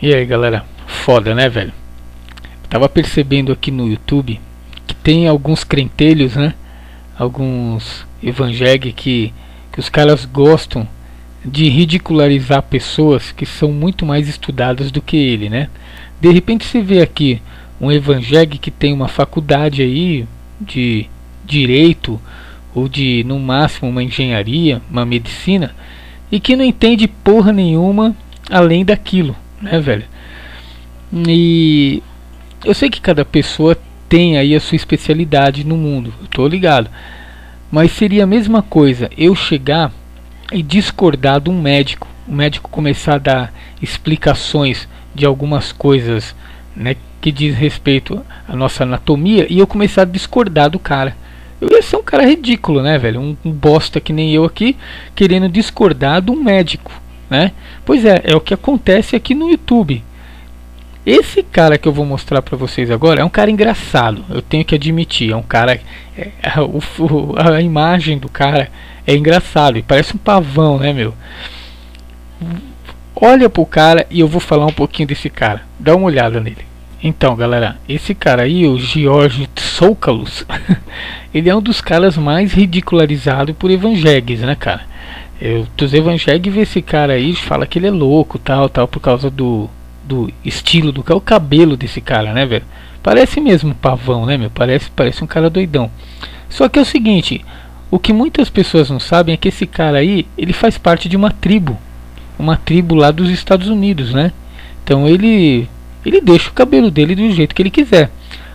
E aí galera, foda né velho? Tava percebendo aqui no YouTube que tem alguns crentelhos, né? Alguns evangélicos que os caras gostam de ridicularizar pessoas que são muito mais estudadas do que ele, né? De repente você vê aqui um evangélico que tem uma faculdade aí de direito ou de no máximo uma engenharia, uma medicina, e que não entende porra nenhuma além daquilo, né, velho? E eu sei que cada pessoa tem aí a sua especialidade no mundo, eu tô ligado. Mas seria a mesma coisa eu chegar e discordar de um médico, o médico começar a dar explicações de algumas coisas, né, que diz respeito à nossa anatomia, e eu começar a discordar do cara. Eu ia ser um cara ridículo, né, velho? Um bosta que nem eu aqui, querendo discordar de um médico, né? Pois é o que acontece aqui no YouTube. Esse cara que eu vou mostrar pra vocês agora é um cara engraçado, eu tenho que admitir. É um cara, a imagem do cara é engraçado e parece um pavão, né, meu? Olha pro cara e eu vou falar um pouquinho desse cara. Dá uma olhada nele. Então, galera, esse cara aí, o George Tsoukalos, ele é um dos caras mais ridicularizados por evangélicos, né, cara? Os evangélicos vê esse cara aí, fala que ele é louco, tal, por causa do estilo do cara, o cabelo desse cara, né, velho? Parece mesmo um pavão, né, meu? Parece um cara doidão. Só que é o seguinte, o que muitas pessoas não sabem é que esse cara aí, ele faz parte de uma tribo lá dos Estados Unidos, né? Então ele deixa o cabelo dele do jeito que ele quiser.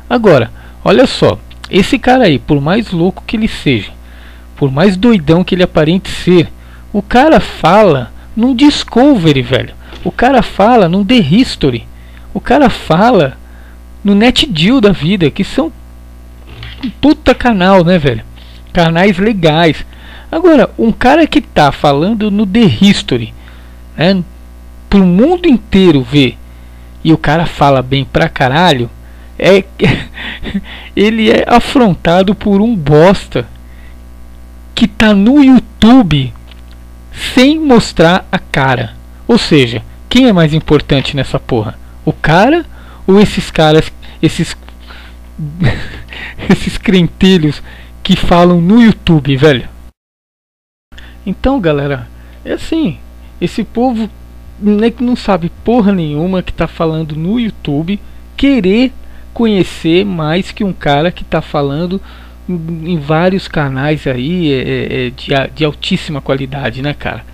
Agora, olha só, esse cara aí, por mais louco que ele seja, por mais doidão que ele aparente ser, o cara fala num Discovery, velho. O cara fala num The History. O cara fala no NetGeo da vida, que são um puta canal, né, velho? Canais legais. Agora, um cara que tá falando no The History, né, pro mundo inteiro ver, e o cara fala bem pra caralho, ele é afrontado por um bosta que tá no YouTube sem mostrar a cara. Ou seja, quem é mais importante nessa porra? O cara ou esses caras, esses crentelhos que falam no YouTube, velho? Então, galera, é assim, esse povo não sabe porra nenhuma que tá falando no YouTube, querer conhecer mais que um cara que tá falando em vários canais aí de altíssima qualidade, né, cara?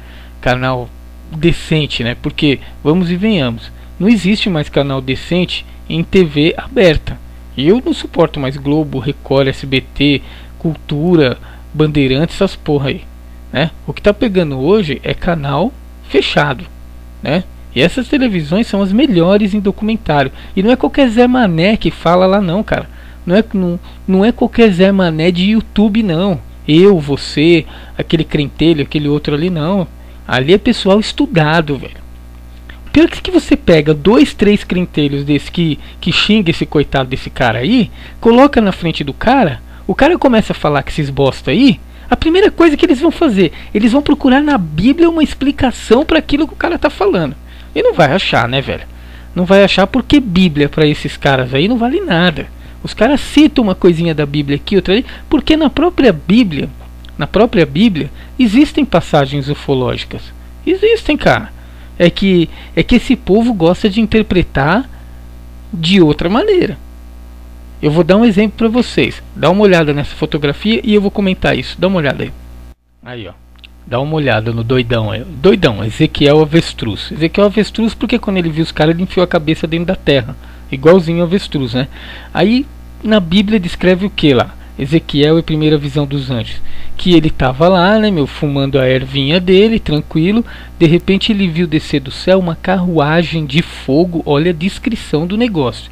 Canal decente, né? Porque, vamos e venhamos, não existe mais canal decente em TV aberta. Eu não suporto mais Globo, Record, SBT, Cultura, Bandeirantes, essas porra aí, né? O que tá pegando hoje é canal fechado, né? E essas televisões são as melhores em documentário. E não é qualquer Zé Mané que fala lá não, cara. Não é qualquer Zé Mané de YouTube não. Eu, você, aquele crentelho, aquele outro ali não. Ali é pessoal estudado, velho. Pior que você pega 2, 3 crentelhos desse que xinga esse coitado desse cara aí, coloca na frente do cara, o cara começa a falar que esses bosta aí, a primeira coisa que eles vão fazer, eles vão procurar na Bíblia uma explicação para aquilo que o cara tá falando. E não vai achar, né, velho? Não vai achar, porque Bíblia para esses caras aí não vale nada. Os caras citam uma coisinha da Bíblia aqui, outra ali, porque na própria Bíblia, existem passagens ufológicas. Existem, cara. É que esse povo gosta de interpretar de outra maneira. Eu vou dar um exemplo para vocês. Dá uma olhada nessa fotografia e eu vou comentar isso. Dá uma olhada aí. Aí, ó. Dá uma olhada no doidão aí. Doidão, Ezequiel Avestruz. Ezequiel Avestruz porque quando ele viu os caras ele enfiou a cabeça dentro da terra. Igualzinho Avestruz, né? Aí na Bíblia descreve o que lá? Ezequiel é a primeira visão dos anjos. Que ele tava lá, né, meu, fumando a ervinha dele, tranquilo. De repente ele viu descer do céu uma carruagem de fogo. Olha a descrição do negócio.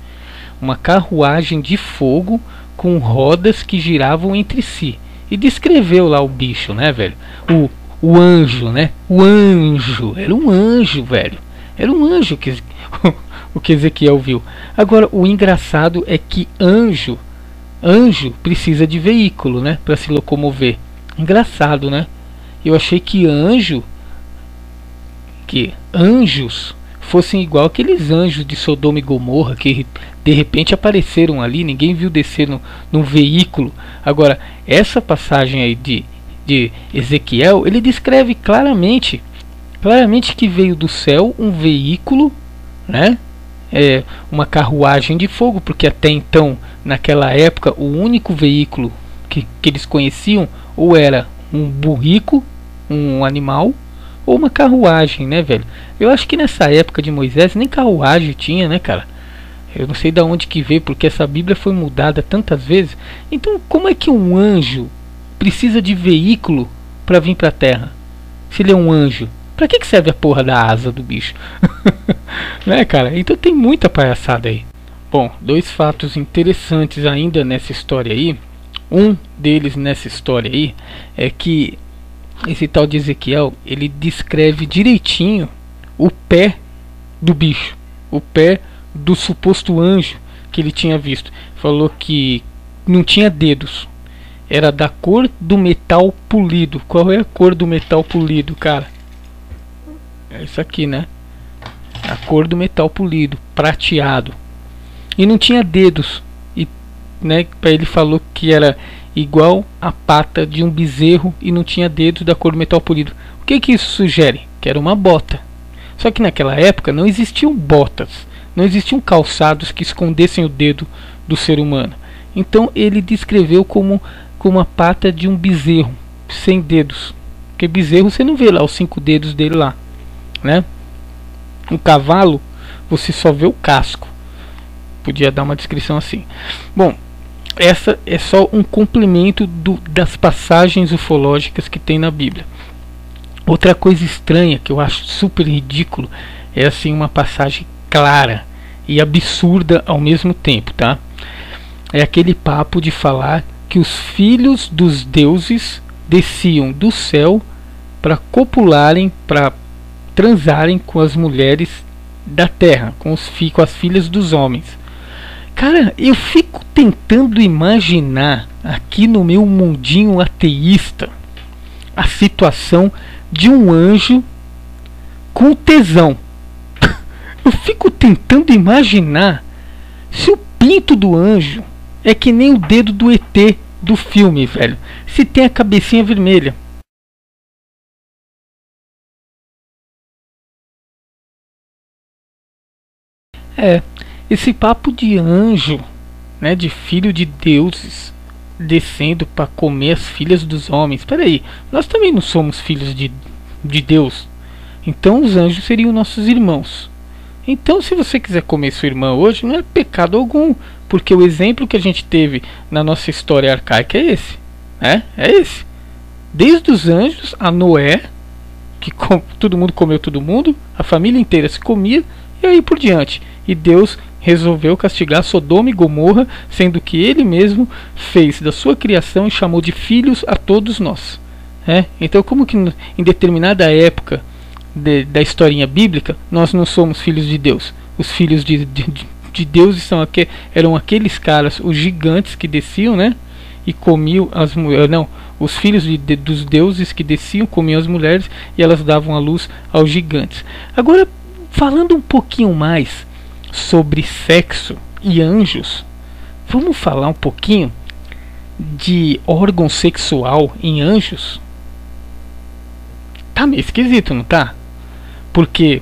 Uma carruagem de fogo com rodas que giravam entre si. E descreveu lá o bicho, né, velho? O anjo, né? O anjo. Era um anjo, velho. Era um anjo que o que Ezequiel viu. Agora, o engraçado é que anjo precisa de veículo, né, para se locomover. Engraçado, né? Eu achei que anjos fossem igual aqueles anjos de Sodoma e Gomorra que de repente apareceram ali, ninguém viu descer num veículo. Agora, essa passagem aí de Ezequiel, ele descreve claramente que veio do céu um veículo, né? Uma carruagem de fogo, porque até então, naquela época, o único veículo que eles conheciam ou era um burrico, um animal, ou uma carruagem, né, velho? Eu acho que nessa época de Moisés nem carruagem tinha, né, cara? Eu não sei de onde que veio, porque essa Bíblia foi mudada tantas vezes. Então, como é que um anjo precisa de veículo para vir para a Terra? Se ele é um anjo, para que serve a porra da asa do bicho? Né, cara? Então tem muita palhaçada aí. Bom, dois fatos interessantes ainda nessa história aí. Um deles nessa história aí é que esse tal de Ezequiel, ele descreve direitinho o pé do bicho, o pé do suposto anjo que ele tinha visto. Falou que não tinha dedos, era da cor do metal polido. Qual é a cor do metal polido, cara? É isso aqui, né? A cor do metal polido, prateado. E não tinha dedos. E, né, ele falou que era igual a pata de um bezerro e não tinha dedos, da cor do metal polido. O que isso sugere? Que era uma bota. Só que naquela época não existiam botas, não existiam calçados que escondessem o dedo do ser humano. Então ele descreveu como a pata de um bezerro sem dedos. Porque bezerro você não vê lá os 5 dedos dele lá, né? Um cavalo você só vê o casco. Podia dar uma descrição assim. Bom, essa é só um complemento das passagens ufológicas que tem na Bíblia. Outra coisa estranha que eu acho super ridículo é assim uma passagem clara e absurda ao mesmo tempo, tá? É aquele papo de falar que os filhos dos deuses desciam do céu para copularem, para transarem com as mulheres da terra, com as filhas dos homens. Cara, eu fico tentando imaginar aqui no meu mundinho ateísta a situação de um anjo com tesão. Eu fico tentando imaginar se o pinto do anjo é que nem o dedo do ET do filme, velho. Se tem a cabecinha vermelha. Esse papo de anjo, né, de filho de deuses descendo para comer as filhas dos homens. Espera aí, nós também não somos filhos de Deus. Então os anjos seriam nossos irmãos. Então se você quiser comer sua irmã hoje, não é pecado algum, porque o exemplo que a gente teve na nossa história arcaica é esse, né? É esse. Desde os anjos a Noé, que todo mundo comeu todo mundo, a família inteira se comia, e aí por diante. E Deus resolveu castigar Sodoma e Gomorra, sendo que ele mesmo fez da sua criação e chamou de filhos a todos nós. Então como que em determinada época da historinha bíblica nós não somos filhos de Deus? Os filhos de Deus eram aqueles caras, os gigantes que desciam, né, e comiam as mulheres. Não, os filhos dos deuses que desciam, comiam as mulheres e elas davam a luz aos gigantes. Agora, falando um pouquinho mais sobre sexo e anjos, vamos falar um pouquinho de órgão sexual em anjos? Tá meio esquisito, não tá? Porque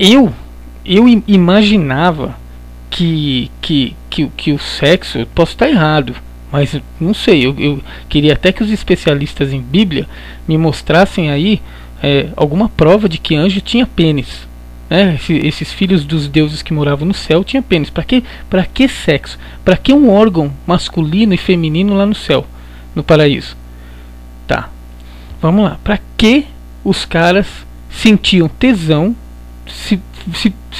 eu imaginava que o sexo, eu posso estar errado, mas não sei, eu queria até que os especialistas em Bíblia me mostrassem aí alguma prova de que anjo tinha pênis. Esses filhos dos deuses que moravam no céu tinham pênis. Para que sexo? Para que um órgão masculino e feminino lá no céu, no paraíso? Tá, vamos lá. Para que os caras sentiam tesão se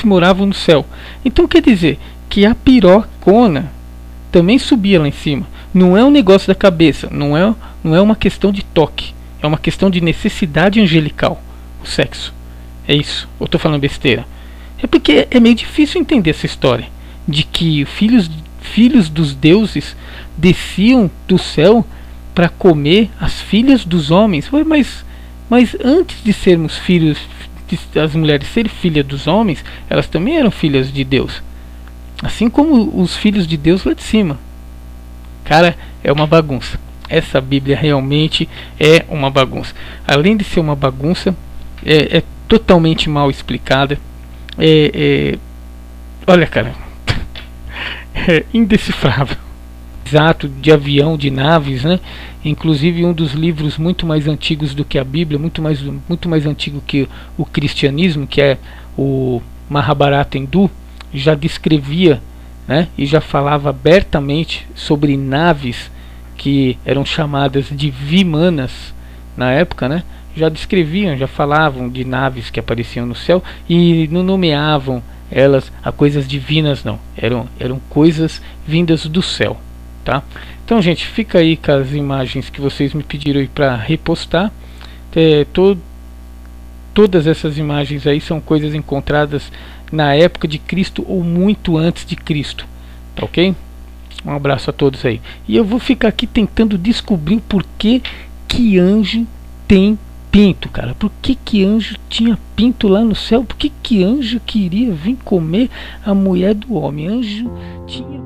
moravam no céu? Então quer dizer que a pirocona também subia lá em cima. Não é um negócio da cabeça, não é uma questão de toque, é uma questão de necessidade angelical, o sexo. É isso, eu tô falando besteira? É porque é meio difícil entender essa história de que filhos dos deuses desciam do céu para comer as filhas dos homens. Mas antes de sermos filhos as mulheres serem filhas dos homens, elas também eram filhas de Deus, assim como os filhos de Deus lá de cima. Cara, é uma bagunça. Essa Bíblia realmente é uma bagunça. Além de ser uma bagunça, é totalmente mal explicada. Olha, cara, é indecifrável. Exato, de avião, de naves, né? Inclusive um dos livros muito mais antigos do que a Bíblia, muito mais antigo que o cristianismo, que é o Mahabharata hindu, já descrevia, né, e já falava abertamente sobre naves que eram chamadas de vimanas na época, né? Já descreviam, já falavam de naves que apareciam no céu e não nomeavam elas a coisas divinas, não. Eram coisas vindas do céu, tá? Então, gente, fica aí com as imagens que vocês me pediram para repostar. Todas essas imagens aí são coisas encontradas na época de Cristo ou muito antes de Cristo, tá ok? Um abraço a todos aí. E eu vou ficar aqui tentando descobrir o porquê que anjo tem pinto, cara. Por que anjo tinha pinto lá no céu? Por que anjo queria vir comer a mulher do homem? Anjo tinha